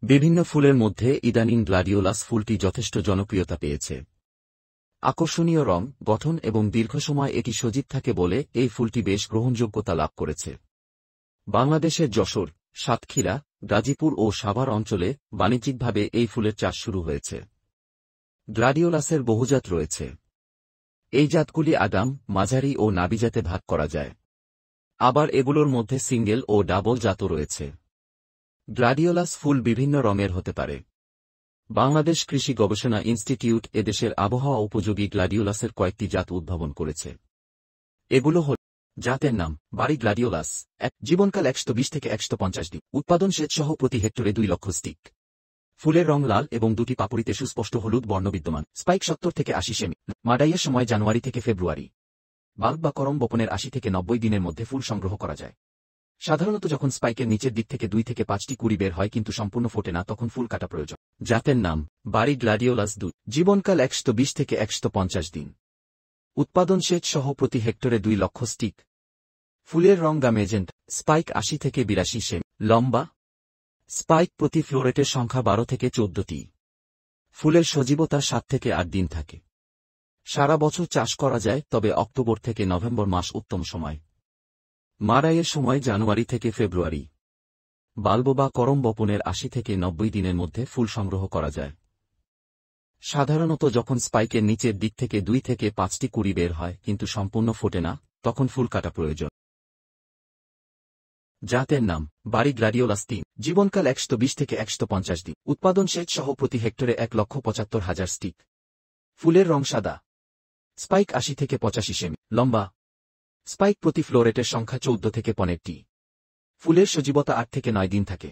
বিভিন্ন ফুলের মধ্যে ইদানিং গ্লাডিওলাস ফুলটি যথেষ্ট জনপ্রিয়তা পেয়েছে। আকর্ষণীয় রং, গঠন এবং দীর্ঘ সময় এটি সজীব থাকে বলে এই ফুলটি বেশ গ্রহণযোগ্যতা লাভ করেছে। বাংলাদেশের যশোর, সাতক্ষীরা, গাজীপুর ও সাভার অঞ্চলে বাণিজ্যিকভাবে এই ফুলের চাষ শুরু হয়েছে। গ্লাডিওলাসের বহুজাত রয়েছে। এই জাতগুলি আগাম, মাঝারি ও নাবি জাতে ভাগ করা যায়। আবার এগুলোর মধ্যে সিঙ্গেল ও ডাবল জাতও রয়েছে। গ্লাডিওলাস ফুল বিভিন্ন রঙের হতে পারে। বাংলাদেশ কৃষি গবেষণা ইনস্টিটিউট এদেশের আবহাওয়া উপযোগী গ্লাডিওলাসের কয়েকটি জাত উদ্ভাবন করেছে। এগুলো হল: জাতের নাম: বাড়ি গ্লাডিওলাস। জীবনকাল 120 থেকে 150 দিন। উৎপাদন সেচসহ প্রতি হেক্টরে 2 লক্ষ স্টিক। ফুলের রং লাল এবং দুটি পাপড়িতে সুস্পষ্ট হলুদ বর্ণ বিদ্যমান। স্পাইক 70 থেকে 80 সেমি। মাড়াইয়ের সময় জানুয়ারি থেকে ফেব্রুয়ারি। বাল্ব বা করম বপনের 80 থেকে 90 দিনের মধ্যে ফুল সংগ্রহ করা যায়। সাধারণত যখন স্পাইকের নিচের দিক থেকে 2 থেকে 5টি কুড়ি বের হয় কিন্তু সম্পূর্ণ ফোটে না, তখন ফুল কাটা প্রয়োজন। জাতের নাম: বাড়ি গ্লাডিওলাস 2। জীবনকাল 120 থেকে 150 দিন। উৎপাদন সেচ সহ প্রতি হেক্টরে 2 লক্ষ স্টিক। ফুলের রং গামেজেন্ট। স্পাইক 80 থেকে 82 সেমি। লম্বা। স্পাইক প্রতি ফ্লোরেটের সংখ্যা 12 থেকে 14টি। ফুলের সজীবতা 7 থেকে 8 দিন থাকে। সারা বছর চাষ করা যায়, তবে অক্টোবর থেকে নভেম্বর মাস উত্তম সময়। মাড়াইয়ের সময় জানুয়ারি থেকে ফেব্রুয়ারি। বাল্ব বা করম বপনের 80 থেকে 90 দিনের মধ্যে ফুল সংগ্রহ করা যায়। সাধারণত যখন স্পাইকের নিচের দিক থেকে 2 থেকে 5টি কুড়ি বের হয় কিন্তু সম্পূর্ণ ফোটে না, তখন ফুল কাটা প্রয়োজন। জাতের নাম: বাড়ি গ্লাডিওলাস 3। জীবনকাল 120 থেকে 150 দিন। উৎপাদন সেচ সহ প্রতি হেক্টরে 1,75,000 স্টিক। ফুলের রং সাদা। স্পাইক 80 থেকে 85 সেমি। লম্বা। স্পাইক প্রতি ফ্লোরেটের সংখ্যা 14 থেকে 15টি। ফুলের সজীবতা 8 থেকে 9 দিন থাকে।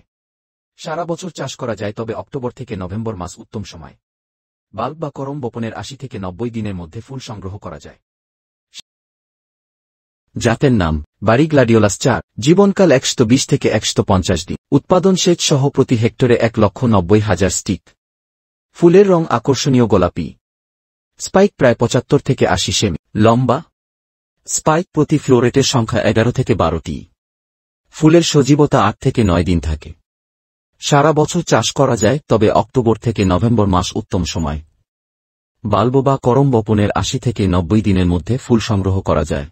সারা বছর চাষ করা যায়, তবে অক্টোবর থেকে নভেম্বর মাস উত্তম সময়। বাল্ব বা করম বপনের 80 থেকে 90 দিনের মধ্যে ফুল সংগ্রহ করা যায়। জাতের নাম: বাড়ি গ্লাডিওলাস 4। জীবনকাল 120 থেকে 150 দিন। উৎপাদন সেচ সহ প্রতি হেক্টরে 1,90,000 স্টিক। ফুলের রং আকর্ষণীয় গোলাপি। স্পাইক প্রায় 75 থেকে 80 সেমি। লম্বা। স্পাইক প্রতি ফ্লোরেটের সংখ্যা 11 থেকে 12টি। ফুলের সজীবতা 8 থেকে 9 দিন থাকে। সারা বছর চাষ করা যায়, তবে অক্টোবর থেকে নভেম্বর মাস উত্তম সময়। বাল্ব বা করম বপনের 80 থেকে 90 দিনের মধ্যে ফুল সংগ্রহ করা যায়।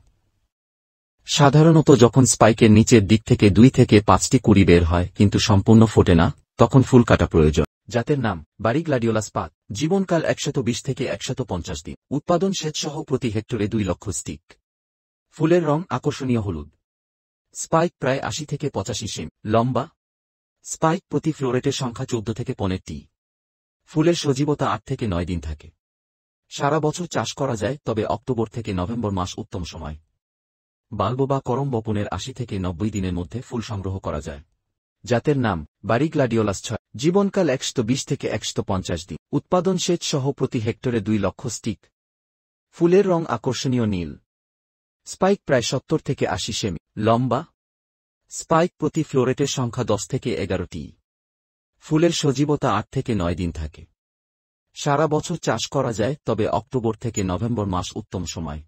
সাধারণত যখন স্পাইকের নিচের দিক থেকে 2 থেকে 5টি কুড়ি বের হয় কিন্তু সম্পূর্ণ ফোটে না, তখন ফুল কাটা প্রয়োজন। জাতের নাম: বাড়ি গ্লাডিওলাস 5। জীবনকাল 120 থেকে 150 দিন। উৎপাদন সেচ সহ প্রতি হেক্টরে 2 লক্ষ স্টিক। ফুলের রং আকর্ষণীয় হলুদ। স্পাইক প্রায় 80 থেকে 85 সেমি। লম্বা। স্পাইক প্রতি ফ্লোরেটের সংখ্যা 14 থেকে 15টি। ফুলের সজীবতা 8 থেকে 9 দিন থাকে। সারা বছর চাষ করা যায়, তবে অক্টোবর থেকে নভেম্বর মাস উত্তম সময়। বাল্ব বা করম বপনের 80 থেকে 90 দিনের মধ্যে ফুল সংগ্রহ করা যায়। জাতের নাম: বাড়ি গ্লাডিওলাস 6। জীবনকাল 120 থেকে 150 দিন। উৎপাদন সেচ সহ প্রতি হেক্টরে 2 লক্ষ স্টিক। ফুলের রং আকর্ষণীয় নীল। স্পাইক প্রায় 70 থেকে 80 সেমি। লম্বা। স্পাইক প্রতি ফ্লোরেটের সংখ্যা 10 থেকে 11টি। ফুলের সজীবতা 8 থেকে 9 দিন থাকে। সারা বছর চাষ করা যায়, তবে অক্টোবর থেকে নভেম্বর মাস উত্তম সময়।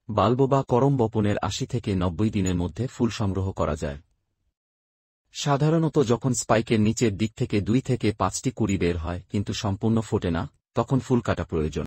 বাল্ব বা করম বপনের 80 থেকে 90 দিনের মধ্যে ফুল সংগ্রহ করা যায়। সাধারণত যখন স্পাইকের নিচের দিক থেকে 2 থেকে 5টি কুড়ি বের হয় কিন্তু সম্পূর্ণ ফোটে না, তখন ফুল কাটা প্রয়োজন।